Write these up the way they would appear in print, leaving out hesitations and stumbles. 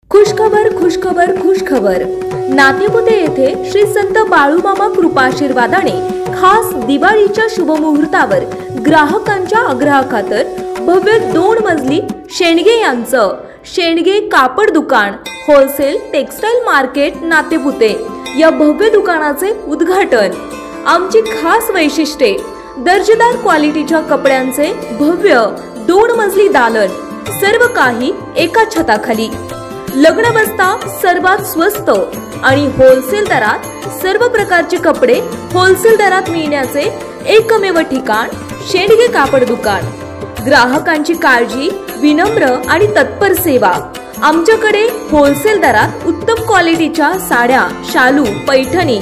खुशखबर खुशखबर खुशखबर। नातेपुते येथे श्री संत बाळूमामा कृपाशीर्वादाने खास दिवाळीच्या शुभमुहूर्तावर ग्राहकांच्या आग्रहाखातर भव्य 2 मजली शेंडगे यांचं शेंडगे कापड दुकान होलसेल टेक्सटाईल मार्केट नातेपुते या भव्य दुकानाचे उद्घाटन। आमची खास वैशिष्ट्ये दर्जेदार क्वालिटीच्या कपड्यांचे भव्य 2 मजली दालन, सर्व काही एका छताखाली। लग्न बस्ता सर्वात स्वस्त आणि होलसेल दरात सर्व प्रकारचे कपडे होलसेल दरात मिळण्याचे एकमेव ठिकाण शेंडगे कापड दुकान। ग्राहकांची काळजी, विनम्र आणि तत्पर सेवा। आमच्याकडे होलसेल दरात उत्तम क्वालिटीच्या साड्या, शालू, पैठणी,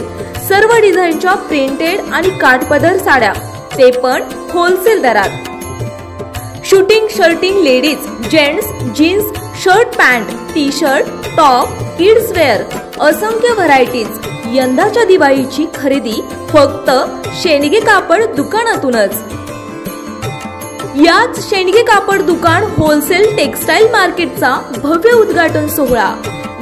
सर्व डिझाईनच्या प्रिंटेड आणि काठपदर साड्या, ते पण होलसेल दरात। Shooting shirting ladies, gents, jeans, shirt pant, T shirt, top, kids wear, असंख्य व्हरायटीज। यंदाच्या दिवाळीची खरेदी फक्त शेंडगे कापड दुकानातूनच। याच शेंडगे कापड दुकान होलसेल टेक्सटाईल मार्केटचा भव्य उद्घाटन सोहळा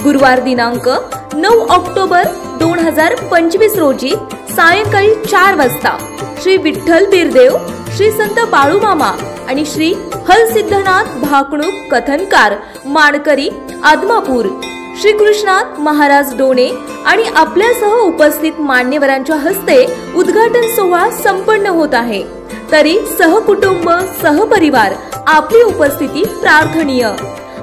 गुरुवार दिनांक 9 ऑक्टोबर 2025 रोजी सायंकाळी 4 वाजता श्री विठ्ठल बिरदेव, श्री संत बाळूमामा आणि श्री हलसिद्धनाथ भाकणूक कथनकार मानकरी आदमापूर, श्री कृष्णात महाराज डोणे आणि आपल्यासह उपस्थित मान्यवरांच्या हस्ते उद्घाटन सोहळा संपन्न होत आहे। तरी सहकुटुंब सहपरिवार आपली उपस्थिती प्रार्थनीय।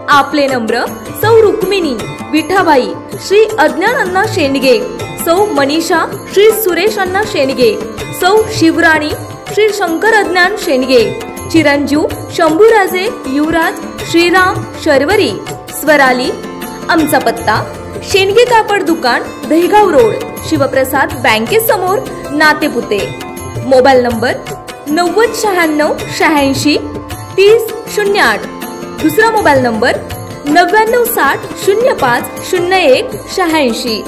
आपले नम्र सौ रुक्मिणी विठाबाई, श्री अज्ञान अण्णा शेंडगे, सौ मनीषा, श्री सुरेश अण्णा शेंडगे, सौ शिवराणी, श्री शंकर अज्ञान शेंडगे, चिरंजीव शंभूराजे युवराज श्रीराम शर्वरी स्वराली। आमचा पत्ता शेंडगे कापड दुकान, दहिगाव रोड, शिवप्रसाद बँकेसमोर, नातेपुते। Mobile number 9096 86 30 08। दुसरा मोबाईल नंबर 9960 05 01 86।